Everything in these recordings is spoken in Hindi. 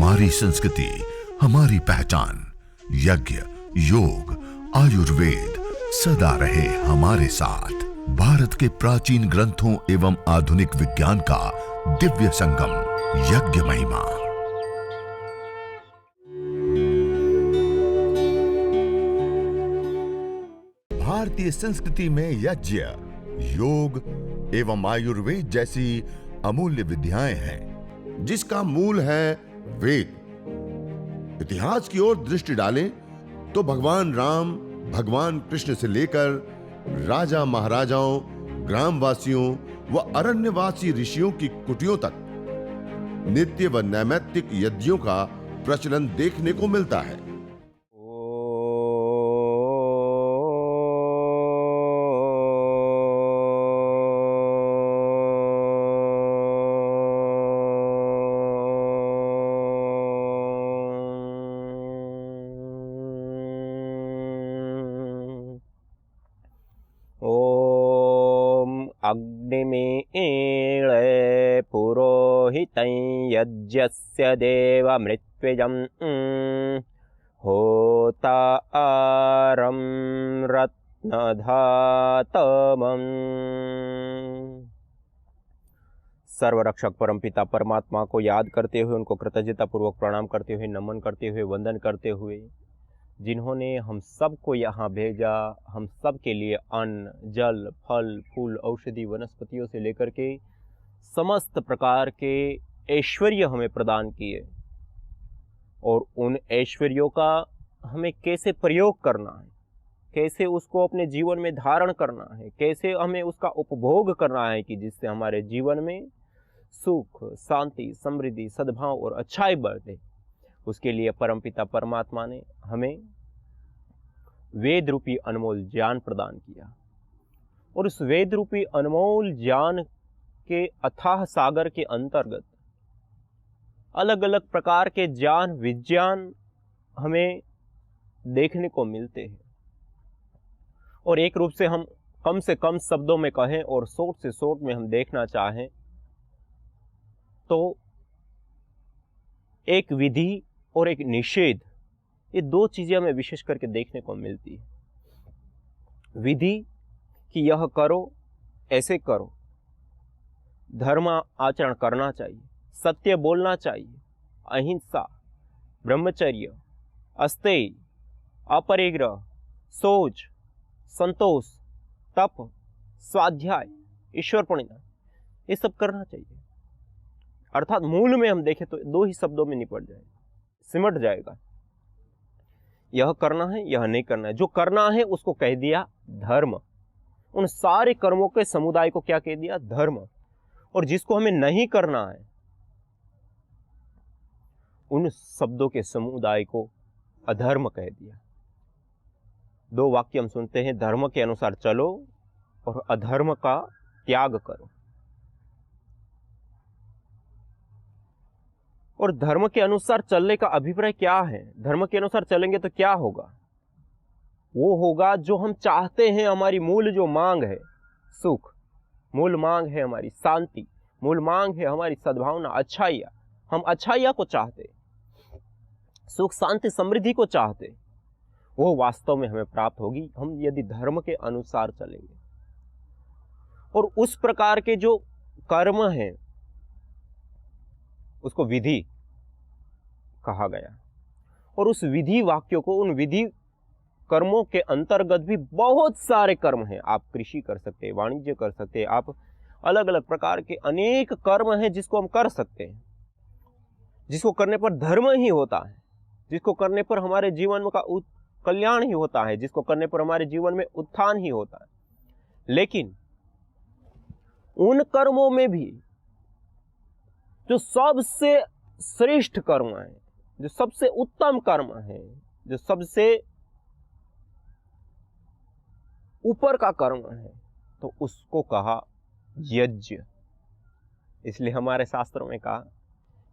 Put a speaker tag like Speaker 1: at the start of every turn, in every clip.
Speaker 1: हमारी संस्कृति, हमारी पहचान। यज्ञ, योग, आयुर्वेद सदा रहे हमारे साथ। भारत के प्राचीन ग्रंथों एवं आधुनिक विज्ञान का दिव्य संगम, यज्ञ महिमा। भारतीय संस्कृति में यज्ञ, योग एवं आयुर्वेद जैसी अमूल्य विद्याएं हैं, जिसका मूल है वेद। इतिहास की ओर दृष्टि डालें तो भगवान राम, भगवान कृष्ण से लेकर राजा महाराजाओं, ग्रामवासियों व अरण्यवासी ऋषियों की कुटियों तक नित्य व नैमित्तिक यज्ञों का प्रचलन देखने को मिलता है।
Speaker 2: अग्निमीळे पुरोहितं यज्ञस्य देवमृत्युजं होतारं रत्नधातमम्। सर्वरक्षक परमपिता परमात्मा को याद करते हुए, उनको कृतज्ञता पूर्वक प्रणाम करते हुए, नमन करते हुए, वंदन करते हुए, जिन्होंने हम सबको यहाँ भेजा, हम सब के लिए अन्न, जल, फल, फूल, औषधि, वनस्पतियों से लेकर के समस्त प्रकार के ऐश्वर्य हमें प्रदान किए, और उन ऐश्वर्यों का हमें कैसे प्रयोग करना है, कैसे उसको अपने जीवन में धारण करना है, कैसे हमें उसका उपभोग करना है कि जिससे हमारे जीवन में सुख, शांति, समृद्धि, सद्भाव और अच्छाई बढ़े। उसके लिए परमपिता परमात्मा ने हमें वेद रूपी अनमोल ज्ञान प्रदान किया, और उस वेद रूपी अनमोल ज्ञान के अथाह सागर के अंतर्गत अलग अलग प्रकार के ज्ञान, विज्ञान हमें देखने को मिलते हैं। और एक रूप से हम कम से कम शब्दों में कहें और शॉर्ट से शॉर्ट में हम देखना चाहें तो एक विधि और एक निषेध, ये दो चीजें हमें विशेष करके देखने को मिलती है। विधि कि यह करो, ऐसे करो, धर्म आचरण करना चाहिए, सत्य बोलना चाहिए, अहिंसा, ब्रह्मचर्य, अस्तेय, अपरिग्रह, शौच, संतोष, तप, स्वाध्याय, ईश्वर प्रणिधान, ये सब करना चाहिए। अर्थात मूल में हम देखें तो दो ही शब्दों में निपट जाएगा, सिमट जाएगा। यह करना है, यह नहीं करना है। जो करना है उसको कह दिया धर्म। उन सारे कर्मों के समुदाय को क्या कह दिया? धर्म। और जिसको हमें नहीं करना है उन शब्दों के समुदाय को अधर्म कह दिया। दो वाक्य हम सुनते हैं, धर्म के अनुसार चलो और अधर्म का त्याग करो। और धर्म के अनुसार चलने का अभिप्राय क्या है? धर्म के अनुसार चलेंगे तो क्या होगा? वो होगा जो हम चाहते हैं, हमारी मूल जो मांग है सुख, मूल मांग है हमारी शांति, मूल मांग है हमारी सद्भावना, अच्छाइयाँ। हम अच्छाइयाँ को चाहते, सुख, शांति, समृद्धि को चाहते, वो वास्तव में हमें प्राप्त होगी हम यदि धर्म के अनुसार चलेंगे। और उस प्रकार के जो कर्म हैं उसको विधि कहा गया। और उस विधि वाक्यों को, उन विधि कर्मों के अंतर्गत भी बहुत सारे कर्म हैं। आप कृषि कर सकते हैं, वाणिज्य कर सकते हैं, आप अलग अलग प्रकार के अनेक कर्म हैं जिसको हम कर सकते हैं, जिसको करने पर धर्म ही होता है, जिसको करने पर हमारे जीवन का कल्याण ही होता है, जिसको करने पर हमारे जीवन में उत्थान ही होता है। लेकिन उन कर्मों में भी जो सबसे श्रेष्ठ कर्म है, जो सबसे उत्तम कर्म है, जो सबसे ऊपर का कर्म है, तो उसको कहा यज्ञ। इसलिए हमारे शास्त्रों में कहा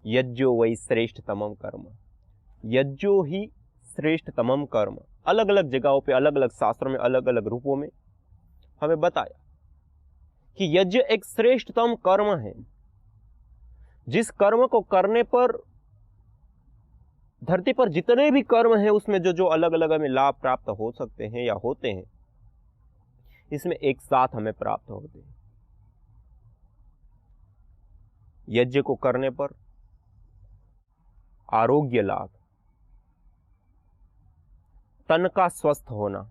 Speaker 2: यज्ञो वै श्रेष्ठतमम कर्म, यज्ञो ही श्रेष्ठतमम कर्म। अलग अलग जगहों पे, अलग अलग शास्त्रों में, अलग अलग रूपों में हमें बताया कि यज्ञ एक श्रेष्ठतम कर्म है, जिस कर्म को करने पर धरती पर जितने भी कर्म हैं उसमें जो जो अलग अलग हमें लाभ प्राप्त हो सकते हैं या होते हैं, इसमें एक साथ हमें प्राप्त होते हैं। यज्ञ को करने पर आरोग्य लाभ, तन का स्वस्थ होना।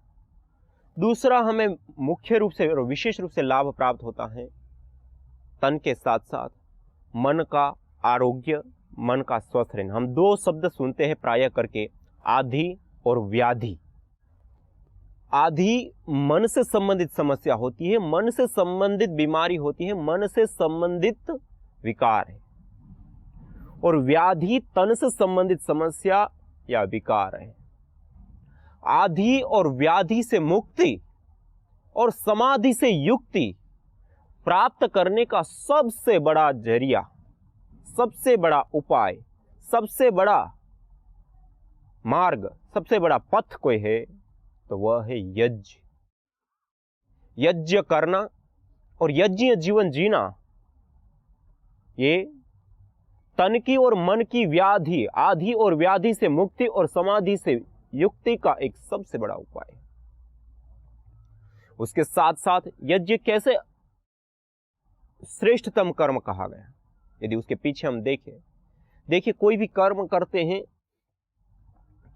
Speaker 2: दूसरा हमें मुख्य रूप से और विशेष रूप से लाभ प्राप्त होता है तन के साथ साथ मन का आरोग्य, मन का स्वस्थ रहना। हम दो शब्द सुनते हैं प्रायः करके, आधि और व्याधि। आधि मन से संबंधित समस्या होती है, मन से संबंधित बीमारी होती है, मन से संबंधित विकार है, और व्याधि तन से संबंधित समस्या या विकार है। आधि और व्याधि से मुक्ति और समाधि से युक्ति प्राप्त करने का सबसे बड़ा जरिया, सबसे बड़ा उपाय, सबसे बड़ा मार्ग, सबसे बड़ा पथ कोई है तो वह है यज्ञ। यज्ञ करना और यज्ञ जीवन जीना, ये तन की और मन की व्याधि, आधि और व्याधि से मुक्ति और समाधि से युक्ति का एक सबसे बड़ा उपाय है। उसके साथ साथ यज्ञ कैसे श्रेष्ठतम कर्म कहा गया, यदि उसके पीछे हम देखिए कोई भी कर्म करते हैं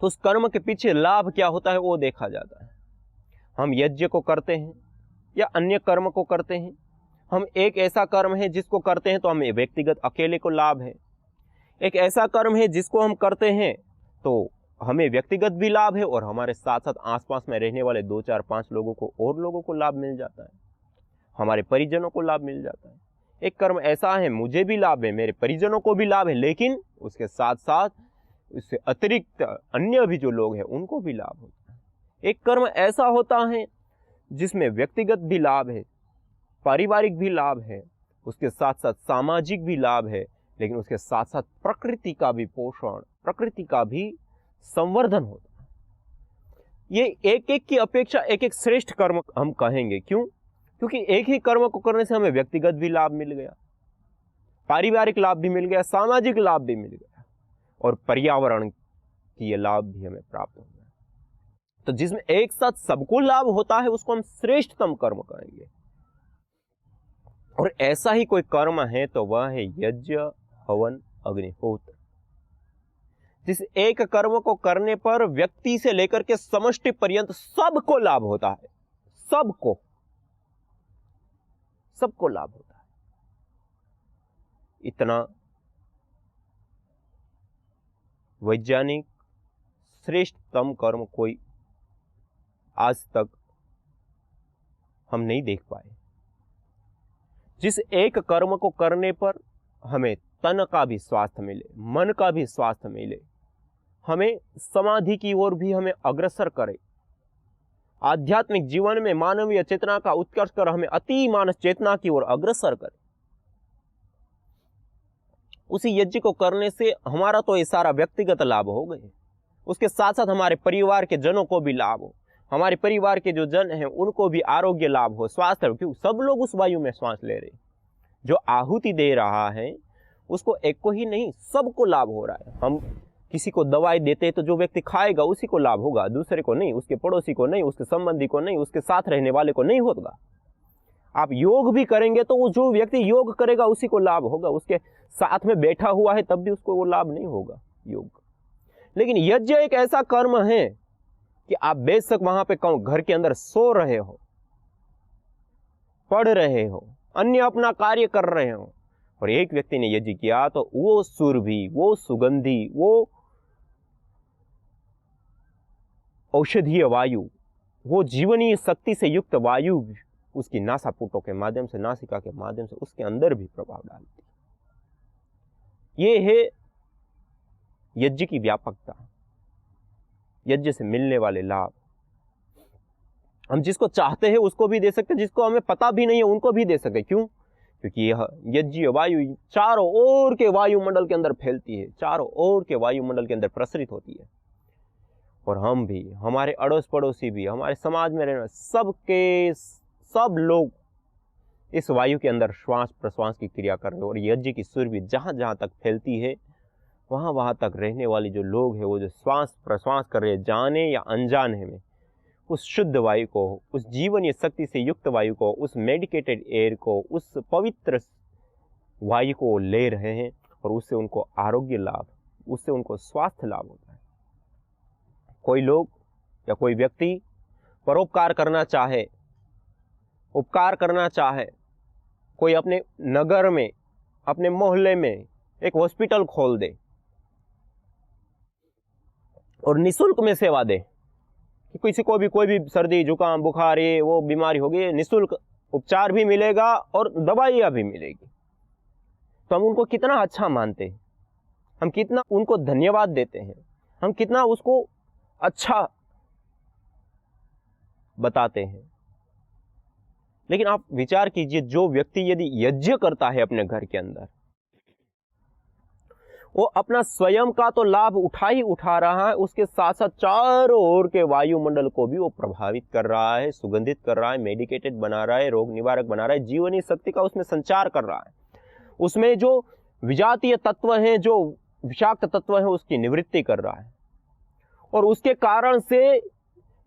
Speaker 2: तो उस कर्म के पीछे लाभ क्या होता है वो देखा जाता है। हम यज्ञ को करते हैं या अन्य कर्म को करते हैं, हम एक ऐसा कर्म है जिसको करते हैं तो हमें व्यक्तिगत अकेले को लाभ है, एक ऐसा कर्म है जिसको हम करते हैं तो हमें व्यक्तिगत भी लाभ है और हमारे साथ साथ आसपास में रहने वाले 2, 4, 5 लोगों को और लोगों को लाभ मिल जाता है, हमारे परिजनों को लाभ मिल जाता है। एक कर्म ऐसा है मुझे भी लाभ है, मेरे परिजनों को भी लाभ है, लेकिन उसके साथ साथ इससे अतिरिक्त अन्य भी जो लोग हैं उनको भी लाभ होता है। एक कर्म ऐसा होता है जिसमें व्यक्तिगत भी लाभ है, पारिवारिक भी लाभ है, उसके साथ साथ सामाजिक भी लाभ है, लेकिन उसके साथ साथ प्रकृति का भी पोषण, प्रकृति का भी संवर्धन होता है। ये एक एक की अपेक्षा एक एक श्रेष्ठ कर्म हम कहेंगे। क्यों? क्योंकि एक ही कर्म को करने से हमें व्यक्तिगत भी लाभ मिल गया, पारिवारिक लाभ भी मिल गया, सामाजिक लाभ भी मिल गया और पर्यावरण की ये लाभ भी हमें प्राप्त हो गया। तो जिसमें एक साथ सबको लाभ होता है उसको हम श्रेष्ठतम कर्म कहेंगे। और ऐसा ही कोई कर्म है तो वह है यज्ञ, हवन, अग्निहोत्र। जिस एक कर्म को करने पर व्यक्ति से लेकर के समष्टि पर्यंत सबको लाभ होता है, सबको लाभ होता है। इतना वैज्ञानिक श्रेष्ठतम कर्म कोई आज तक हम नहीं देख पाए। जिस एक कर्म को करने पर हमें तन का भी स्वास्थ्य मिले, मन का भी स्वास्थ्य मिले, हमें समाधि की ओर भी हमें अग्रसर करे, आध्यात्मिक जीवन में मानवीय चेतना का उत्कर्ष कर हमें अति मानस चेतना की ओर अग्रसर करे, उसी यज्ञ को करने से हमारा तो ये सारा व्यक्तिगत लाभ हो गए, उसके साथ साथ हमारे परिवार के जनों को भी लाभ हो, हमारे परिवार के जो जन हैं उनको भी आरोग्य लाभ हो, स्वास्थ्य। क्यों? सब लोग उस वायु में श्वास ले रहे, जो आहुति दे रहा है उसको एक को ही नहीं सबको लाभ हो रहा है। हम किसी को दवाई देते हैं तो जो व्यक्ति खाएगा उसी को लाभ होगा, दूसरे को नहीं, उसके पड़ोसी को नहीं, उसके संबंधी को नहीं, उसके साथ रहने वाले को नहीं होगा। आप योग भी करेंगे तो वो जो व्यक्ति योग करेगा उसी को लाभ होगा, उसके साथ में बैठा हुआ है तब भी उसको वो लाभ नहीं होगा योग। लेकिन यज्ञ एक ऐसा कर्म है कि आप बेशक वहां पे घर के अंदर सो रहे हो, पढ़ रहे हो, अन्य अपना कार्य कर रहे हो, और एक व्यक्ति ने यज्ञ किया तो वो सुरभि, वो सुगंधी, वो औषधीय वायु, वो जीवनीय शक्ति से युक्त वायु उसकी नासापुटों के माध्यम से, नासिका के माध्यम से उसके अंदर भी प्रभाव डालती है। ये है यज्ञ की व्यापकता, यज्ञ से मिलने वाले लाभ। हम जिसको चाहते हैं उसको भी दे सकते, जिसको हमें पता भी नहीं है उनको भी दे सकते। क्यों? क्योंकि यह यज्ञ वायु चारों ओर के वायुमंडल के अंदर फैलती है, चारों ओर के वायुमंडल के अंदर प्रसरित होती है, और हम भी, हमारे अड़ोस पड़ोसी भी, हमारे समाज में रहने सब लोग इस वायु के अंदर श्वास प्रश्वास की क्रिया कर रहे हैं। और यज्ञ की सुरभि जहां जहां तक फैलती है वहाँ वहाँ तक रहने वाले जो लोग हैं, वो जो श्वास प्रश्वास कर रहे हैं, जाने या अनजाने में, उस शुद्ध वायु को, उस जीवनीय शक्ति से युक्त वायु को, उस मेडिकेटेड एयर को, उस पवित्र वायु को ले रहे हैं, और उससे उनको आरोग्य लाभ, उससे उनको स्वास्थ्य लाभ होता है। कोई लोग या कोई व्यक्ति परोपकार करना चाहे, उपकार करना चाहे, कोई अपने नगर में, अपने मोहल्ले में एक हॉस्पिटल खोल दे और निःशुल्क में सेवा दे कि किसी को भी कोई भी सर्दी जुकाम बुखार ये वो बीमारी होगी, निःशुल्क उपचार भी मिलेगा और दवाइयाँ भी मिलेगी, तो हम उनको कितना अच्छा मानते हैं, हम कितना उनको धन्यवाद देते हैं, हम कितना उसको अच्छा बताते हैं। लेकिन आप विचार कीजिए, जो व्यक्ति यदि यज्ञ करता है अपने घर के अंदर, वो अपना स्वयं का तो लाभ उठा ही उठा रहा है, उसके साथ साथ चारों ओर के वायुमंडल को भी वो प्रभावित कर रहा है, सुगंधित कर रहा है, मेडिकेटेड बना रहा है, रोग निवारक बना रहा है, जीवनी शक्ति का उसमें संचार कर रहा है। उसमें जो विजातीय तत्व हैं, जो विषाक्त तत्व हैं, उसकी निवृत्ति कर रहा है, और उसके कारण से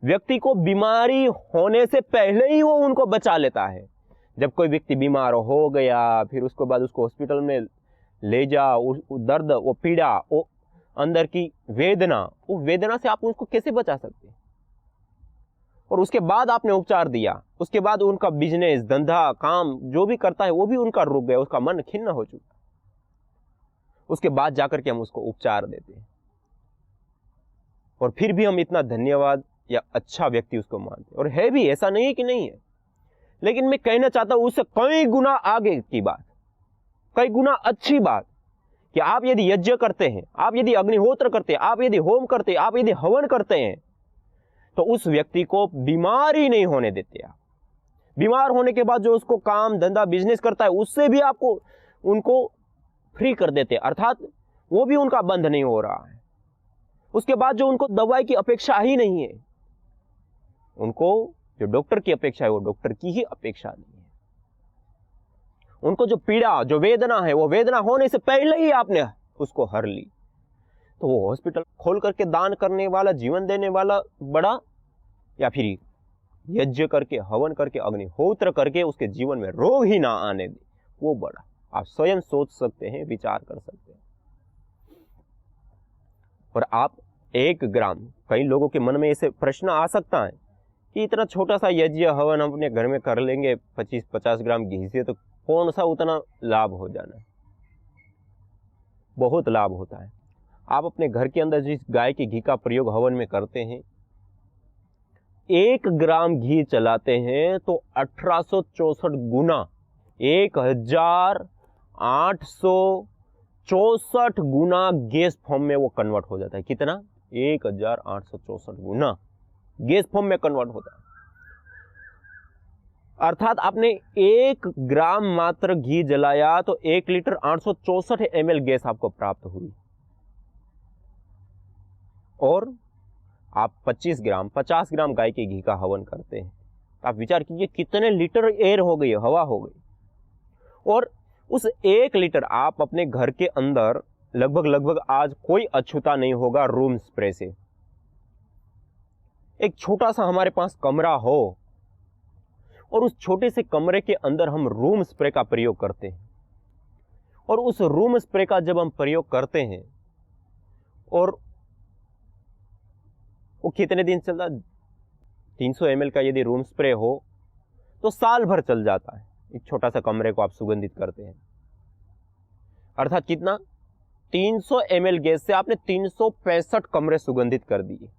Speaker 2: व्यक्ति को बीमारी होने से पहले ही वो उनको बचा लेता है। जब कोई व्यक्ति बीमार हो गया, फिर उसके बाद उसको हॉस्पिटल में ले जाओ, दर्द, वो पीड़ा, वो अंदर की वेदना, वो वेदना से आप उसको कैसे बचा सकते हैं? और उसके बाद आपने उपचार दिया, उसके बाद उनका बिजनेस, धंधा, काम जो भी करता है वो भी उनका रुक गया, उसका मन खिन्न हो चुका, उसके बाद जाकर के हम उसको उपचार देते हैं, और फिर भी हम इतना धन्यवाद या अच्छा व्यक्ति उसको मानते हैं। और है भी, ऐसा नहीं है कि नहीं है, लेकिन मैं कहना चाहता हूं उससे कई गुना आगे की बात, कई गुना अच्छी बात, कि आप यदि यज्ञ करते हैं, आप यदि अग्निहोत्र करते हैं, आप यदि होम करते हैं, आप यदि हवन करते हैं, तो उस व्यक्ति को बीमारी नहीं होने देते आप। बीमार होने के बाद जो उसको काम धंधा बिजनेस करता है, उससे भी आपको उनको फ्री कर देते हैं, अर्थात वो भी उनका बंद नहीं हो रहा है। उसके बाद जो उनको दवाई की अपेक्षा ही नहीं है, उनको जो डॉक्टर की अपेक्षा है वो डॉक्टर की ही अपेक्षा नहीं है। उनको जो पीड़ा, जो वेदना है, वो वेदना होने से पहले ही आपने उसको हर ली, तो वो हॉस्पिटल खोल करके दान करने वाला, जीवन देने वाला बड़ा, या फिर यज्ञ करके, हवन करके, अग्निहोत्र करके उसके जीवन में रोग ही ना आने दे, वो बड़ा? आप स्वयं सोच सकते हैं, विचार कर सकते हैं। और आप 1 ग्राम, कई लोगों के मन में ऐसे प्रश्न आ सकता है कि इतना छोटा सा यज्ञ हवन हम अपने घर में कर लेंगे 25-50 ग्राम घी से, तो कौन सा उतना लाभ हो जाना है? बहुत लाभ होता है। आप अपने घर के अंदर जिस गाय के घी का प्रयोग हवन में करते हैं, 1 ग्राम घी चलाते हैं तो 1864 गुना, 1864 गुना गैस फॉर्म में वो कन्वर्ट हो जाता है। कितना? 1864 गुना गैस फॉर्म में कन्वर्ट होता है। अर्थात आपने 1 ग्राम मात्र घी जलाया तो 1 लीटर 864 ml गैस आपको प्राप्त हुई, और आप 25 ग्राम 50 ग्राम गाय के घी का हवन करते हैं, आप विचार कीजिए कितने लीटर एयर हो गई, हवा हो गई। और उस 1 लीटर आप अपने घर के अंदर लगभग आज कोई अछूता नहीं होगा रूम स्प्रे से। एक छोटा सा हमारे पास कमरा हो, और उस छोटे से कमरे के अंदर हम रूम स्प्रे का प्रयोग करते हैं, और उस रूम स्प्रे का जब हम प्रयोग करते हैं, और वो कितने दिन चलता? 300 ml का यदि रूम स्प्रे हो तो साल भर चल जाता है। एक छोटा सा कमरे को आप सुगंधित करते हैं, अर्थात कितना? 300 ml गैस से आपने 365 कमरे सुगंधित कर दिए।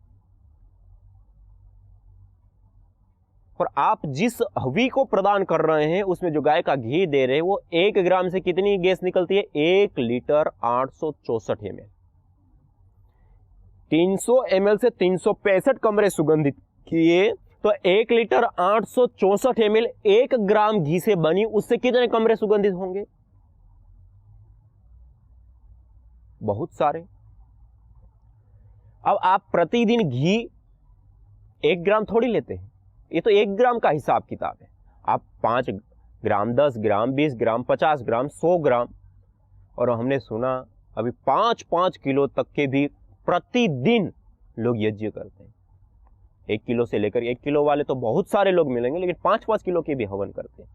Speaker 2: और आप जिस हवी को प्रदान कर रहे हैं, उसमें जो गाय का घी दे रहे हैं, वो 1 ग्राम से कितनी गैस निकलती है? 1 लीटर 864 ml। 300 ml से 365 कमरे सुगंधित किए तो 1 लीटर 864 ml 1 ग्राम घी से बनी, उससे कितने कमरे सुगंधित होंगे? बहुत सारे। अब आप प्रतिदिन घी 1 ग्राम थोड़ी लेते हैं, ये तो 1 ग्राम का हिसाब किताब है। आप 5 ग्राम, 10 ग्राम, 20 ग्राम, 50 ग्राम, 100 ग्राम, और हमने सुना अभी 5-5 किलो तक के भी प्रतिदिन लोग यज्ञ करते हैं। 1 किलो से लेकर 1 किलो वाले तो बहुत सारे लोग मिलेंगे, लेकिन 5-5 किलो के भी हवन करते हैं,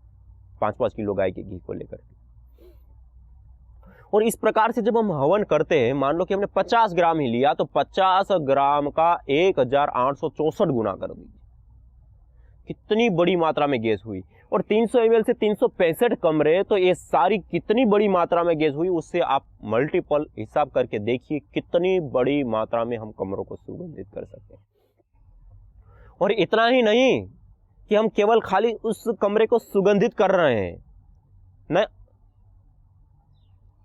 Speaker 2: 5-5 किलो गाय के घी को लेकर के। और इस प्रकार से जब हम हवन करते हैं, मान लो कि हमने 50 ग्राम ही लिया, तो 50 ग्राम का 1864 गुना कर दीजिए, कितनी बड़ी मात्रा में गैस हुई। और 300 ml से 365 कमरे, तो ये सारी कितनी बड़ी मात्रा में गैस हुई, उससे आप मल्टीपल हिसाब करके देखिए कितनी बड़ी मात्रा में हम कमरों को सुगंधित कर सकते हैं। और इतना ही नहीं कि हम केवल खाली उस कमरे को सुगंधित कर रहे हैं, न,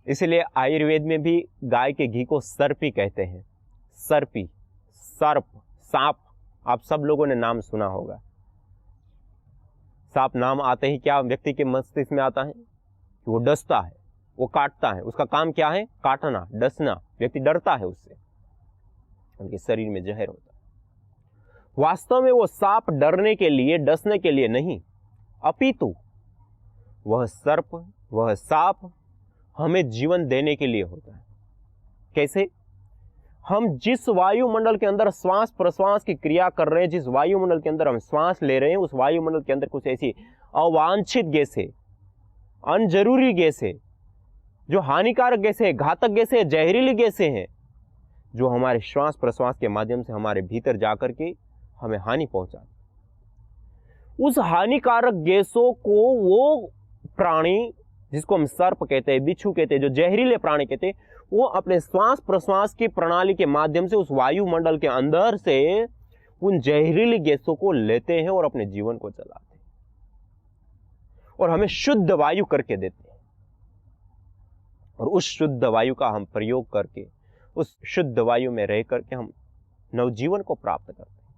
Speaker 2: इसलिए आयुर्वेद में भी गाय के घी को सर्पी कहते हैं। सर्पी, सर्प, सांप, आप सब लोगों ने नाम सुना होगा। सांप नाम आते ही क्या व्यक्ति के मस्तिष्क में आता है कि वो डसता है, वो काटता है। उसका काम क्या है? काटना, डसना। व्यक्ति डरता है उससे, उनके शरीर में जहर होता है। वास्तव में वो सांप डरने के लिए, डसने के लिए नहीं, अपितु वह सर्प, वह सांप हमें जीवन देने के लिए होता है। कैसे? हम जिस वायुमंडल के अंदर श्वास प्रश्वास की क्रिया कर रहे हैं, जिस वायुमंडल के अंदर हम श्वास ले रहे हैं, उस वायुमंडल के अंदर कुछ ऐसी अवांछित गैसें, अनजरूरी गैसें, जो हानिकारक गैसें, घातक गैसें, जहरीली गैसें हैं, जो हमारे श्वास प्रश्वास के माध्यम से हमारे भीतर जाकर के हमें हानि पहुंचाती। उस हानिकारक गैसों को वो प्राणी, जिसको हम सर्प कहते हैं, बिच्छू कहते हैं, जो जहरीले प्राणी कहते हैं, वो अपने श्वास प्रश्वास की प्रणाली के माध्यम से उस वायुमंडल के अंदर से उन जहरीली गैसों को लेते हैं और अपने जीवन को चलाते हैं और हमें शुद्ध वायु करके देते हैं। और उस शुद्ध वायु का हम प्रयोग करके, उस शुद्ध वायु में रह करके हम नवजीवन को प्राप्त करते हैं,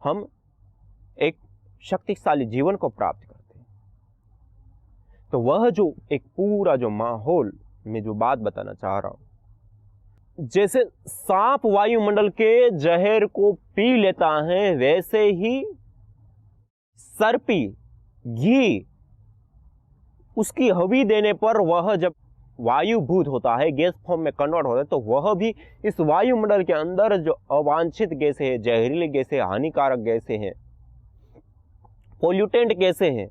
Speaker 2: हम एक शक्तिशाली जीवन को प्राप्त करते हैं। तो वह जो एक पूरा जो माहौल में जो बात बताना चाह रहा हूं, जैसे सांप वायुमंडल के जहर को पी लेता है, वैसे ही सर्पी घी, उसकी हवी देने पर वह जब वायुभूत होता है, गैस फॉर्म में कन्वर्ट होता है, तो वह भी इस वायुमंडल के अंदर जो अवांछित गैसें हैं, जहरीली गैसें, हानिकारक गैसें हैं, पोल्यूटेंट गैसें हैं,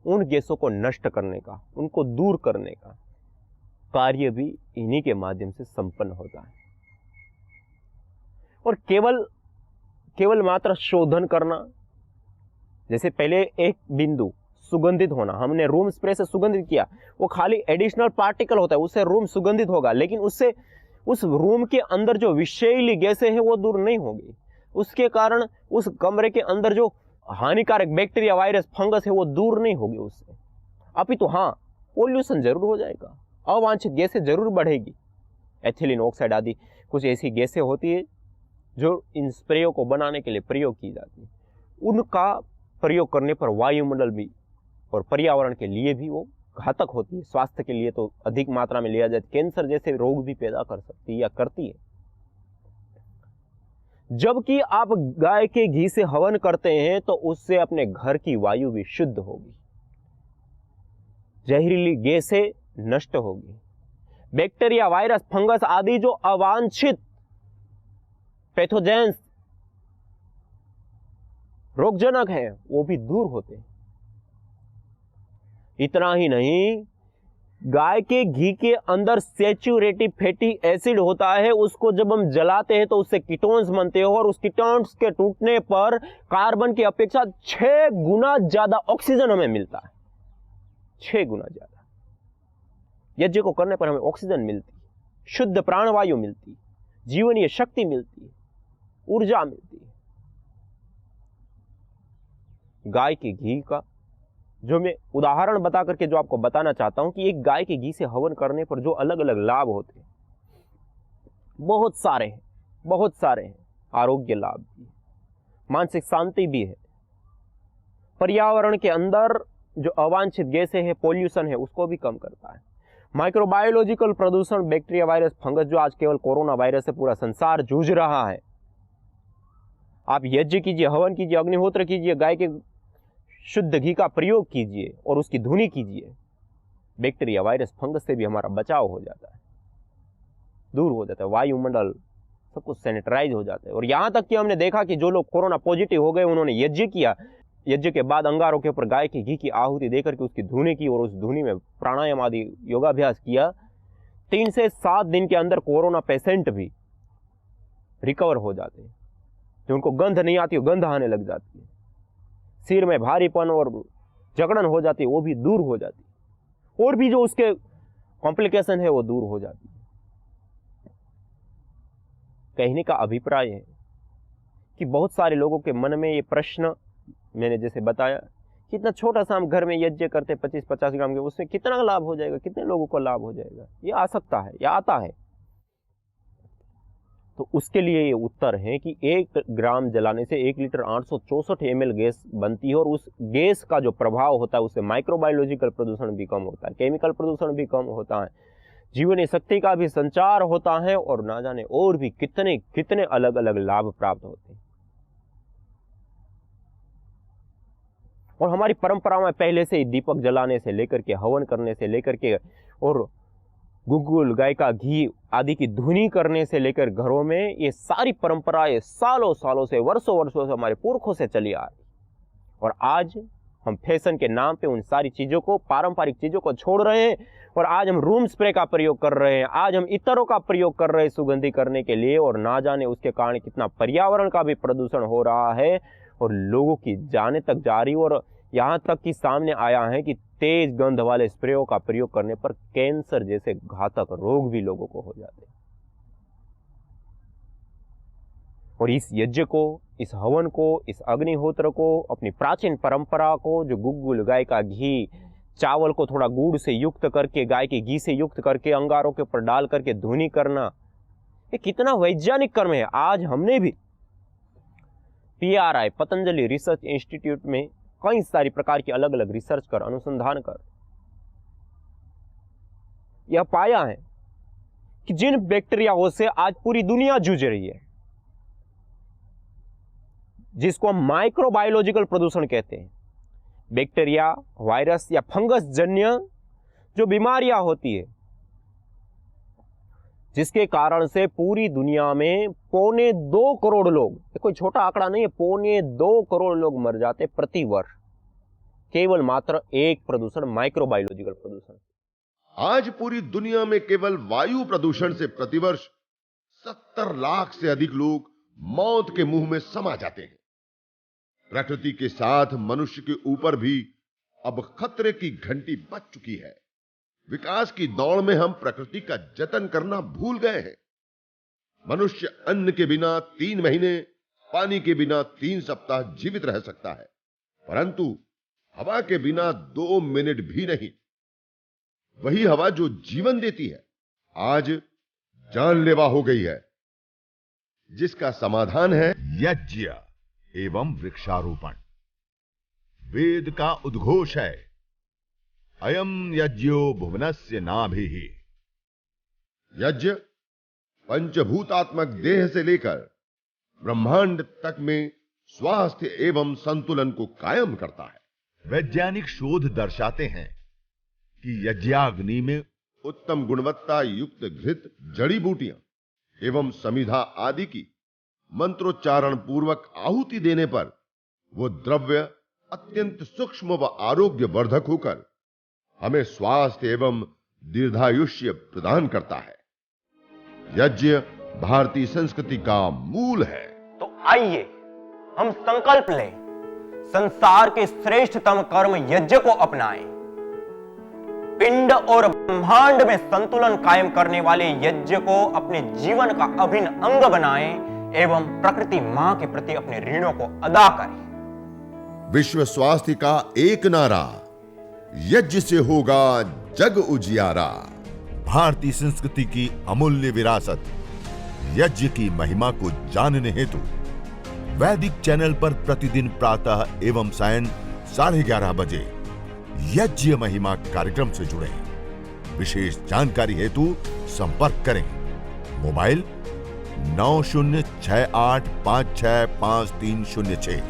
Speaker 2: उन गैसों को नष्ट करने का, उनको दूर करने का कार्य भी इन्हीं के माध्यम से संपन्न होता है। और केवल मात्र शोधन करना, जैसे पहले एक बिंदु सुगंधित होना, हमने रूम स्प्रे से सुगंधित किया, वो खाली एडिशनल पार्टिकल होता है, उससे रूम सुगंधित होगा, लेकिन उससे उस रूम के अंदर जो विषैली गैसें हैं वो दूर नहीं होगी। उसके कारण उस कमरे के अंदर जो हानिकारक बैक्टीरिया, वायरस, फंगस है वो दूर नहीं होगी उससे। अपितु हाँ, पोल्यूशन जरूर हो जाएगा, अवांछित गैसें जरूर बढ़ेगी। एथिलीन ऑक्साइड आदि कुछ ऐसी गैसें होती है जो इन स्प्रेयों को बनाने के लिए प्रयोग की जाती है। उनका प्रयोग करने पर वायुमंडल भी और पर्यावरण के लिए भी वो घातक होती है। स्वास्थ्य के लिए तो अधिक मात्रा में लिया जाए, कैंसर जैसे रोग भी पैदा कर सकती है या करती है। जबकि आप गाय के घी से हवन करते हैं तो उससे अपने घर की वायु भी शुद्ध होगी, जहरीली गैसें नष्ट होगी, बैक्टीरिया, वायरस, फंगस आदि जो अवांछित पैथोजेंस, रोगजनक हैं, वो भी दूर होते हैं। इतना ही नहीं, गाय के घी के अंदर सैचुरेटेड फैटी एसिड होता है, उसको जब हम जलाते हैं तो उससे कीटोन्स बनते हैं और उस कीटोन्स के टूटने पर कार्बन की अपेक्षा 6 गुना ज्यादा ऑक्सीजन हमें मिलता है, 6 गुना ज्यादा। यज्ञ को करने पर हमें ऑक्सीजन मिलती है, शुद्ध प्राणवायु मिलती है, जीवनीय शक्ति मिलती है, ऊर्जा मिलती है। गाय के घी का जो मैं उदाहरण बता करके जो आपको बताना चाहता हूं कि एक गाय के घी से हवन करने पर जो अलग अलग लाभ होते हैं, बहुत सारे हैं। आरोग्य लाभ भी है, मानसिक शांति भी है, पर्यावरण के अंदर जो अवांछित गैसें हैं, पोल्यूशन है, उसको भी कम करता है। माइक्रोबायोलॉजिकल प्रदूषण, बैक्टीरिया, वायरस, फंगस, जो आज केवल कोरोना वायरस से पूरा संसार जूझ रहा है, आप यज्ञ कीजिए, हवन कीजिए, अग्निहोत्र कीजिए, गाय के शुद्ध घी का प्रयोग कीजिए और उसकी धुनी कीजिए, बैक्टीरिया, वायरस, फंगस से भी हमारा बचाव हो जाता है। दूर हो जाता है, वायुमंडल सब कुछ सैनिटाइज हो जाता है। और यहाँ तक कि हमने देखा कि जो लोग कोरोना पॉजिटिव हो गए उन्होंने यज्ञ किया, यज्ञ के बाद अंगारों के ऊपर गाय के घी की आहुति देकर के उसकी धुनी की और उस धुनी में प्राणायाम आदि योगाभ्यास किया। 3 से 7 दिन के अंदर कोरोना पेशेंट भी रिकवर हो जाते हैं। जो उनको गंध नहीं आती, गंध आने लग जाती है, सिर में भारीपन और जकड़न हो जाती है वो भी दूर हो जाती है, और भी जो उसके कॉम्प्लिकेशन है वो दूर हो जाती है। कहने का अभिप्राय है कि बहुत सारे लोगों के मन में ये प्रश्न, मैंने जैसे बताया, कितना छोटा सा हम घर में यज्ञ करते 25-50 ग्राम के, उसमें कितना लाभ हो जाएगा, कितने लोगों को लाभ हो जाएगा, ये आ सकता है या आता है। तो उसके लिए ये उत्तर है कि 1 ग्राम जलाने से 1 लीटर 864 ml गैस बनती है, और उस गैस का जो प्रभाव होता है उससे माइक्रोबायोलॉजिकल प्रदूषण भी कम होता है, केमिकल प्रदूषण भी कम होता है, जीवनी शक्ति का भी संचार होता है, और ना जाने और भी कितने कितने अलग अलग लाभ प्राप्त होते हैं। और हमारी परंपरा में पहले से ही दीपक जलाने से लेकर के, हवन करने से लेकर के, और गुग्गुल, गाय का घी आदि की धुनी करने से लेकर घरों में, ये सारी परंपराएं सालों सालों से, वर्षों वर्षों से हमारे पुरखों से चली आ रही। और आज हम फैशन के नाम पे उन सारी चीजों को, पारंपरिक चीजों को छोड़ रहे हैं, और आज हम रूम स्प्रे का प्रयोग कर रहे हैं, आज हम इतरों का प्रयोग कर रहे हैं सुगंधी करने के लिए, और ना जाने उसके कारण कितना पर्यावरण का भी प्रदूषण हो रहा है, और लोगों की जाने तक जा रही। और यहाँ तक कि सामने आया है कि तेज गंध वाले स्प्रेयों का प्रयोग करने पर कैंसर जैसे घातक रोग भी लोगों को हो जाते हैं। और इस यज्ञ को, इस हवन को, इस अग्निहोत्र को, अपनी प्राचीन परंपरा को, जो गुग्गुल, गाय का घी, चावल को थोड़ा गुड़ से युक्त करके, गाय के घी से युक्त करके, अंगारों के ऊपर डाल करके धुनी करना, ये कितना वैज्ञानिक कर्म है। आज हमने भी PRI, पतंजलि रिसर्च इंस्टीट्यूट में कई सारी प्रकार की अलग अलग रिसर्च कर, अनुसंधान कर यह पाया है कि जिन बैक्टीरियाओं से आज पूरी दुनिया जूझ रही है, जिसको हम माइक्रोबायोलॉजिकल प्रदूषण कहते हैं, बैक्टीरिया, वायरस या फंगस जन्य जो बीमारियां होती है, जिसके कारण से पूरी दुनिया में 2.25 करोड़ लोग, ये कोई छोटा आंकड़ा नहीं है, 2.25 करोड़ लोग मर जाते प्रति वर्ष, केवल मात्र एक प्रदूषण, माइक्रोबायोलॉजिकल प्रदूषण।
Speaker 1: आज पूरी दुनिया में केवल वायु प्रदूषण से प्रतिवर्ष 70 लाख से अधिक लोग मौत के मुंह में समा जाते हैं। प्रकृति के साथ मनुष्य के ऊपर भी अब खतरे की घंटी बज चुकी है। विकास की दौड़ में हम प्रकृति का जतन करना भूल गए हैं। मनुष्य अन्न के बिना 3 महीने, पानी के बिना 3 सप्ताह जीवित रह सकता है, परंतु हवा के बिना 2 मिनट भी नहीं। वही हवा जो जीवन देती है आज जानलेवा हो गई है, जिसका समाधान है
Speaker 3: यज्ञ एवं वृक्षारोपण। वेद का उद्घोष है, अयम यज्ञो भुवनस्य नाभिः।
Speaker 1: यज्ञ पंचभूतात्मक देह से लेकर ब्रह्मांड तक में स्वास्थ्य एवं संतुलन को कायम करता है।
Speaker 3: वैज्ञानिक शोध दर्शाते हैं कि यज्ञाग्नि में
Speaker 1: उत्तम गुणवत्ता युक्त घृत, जड़ी बूटियां एवं समिधा आदि की मंत्रोच्चारण पूर्वक आहुति देने पर वो द्रव्य अत्यंत सूक्ष्म व आरोग्य वर्धक होकर हमें स्वास्थ्य एवं दीर्घायुष्य प्रदान करता है। यज्ञ भारतीय संस्कृति का मूल है।
Speaker 2: तो आइए हम संकल्प लें, संसार के श्रेष्ठतम कर्म यज्ञ को अपनाएं। पिंड और ब्रह्मांड में संतुलन कायम करने वाले यज्ञ को अपने जीवन का अभिन्न अंग बनाएं एवं प्रकृति मां के प्रति अपने ऋणों को अदा करें।
Speaker 1: विश्व स्वास्थ्य का एक नारा, यज्ञ से होगा जग उजियारा।
Speaker 3: भारतीय संस्कृति की अमूल्य विरासत यज्ञ की महिमा को जानने हेतु वैदिक चैनल पर प्रतिदिन प्रातः एवं सायं 11:30 बजे यज्ञ महिमा कार्यक्रम से जुड़ें। विशेष जानकारी हेतु संपर्क करें। मोबाइल 9068565306।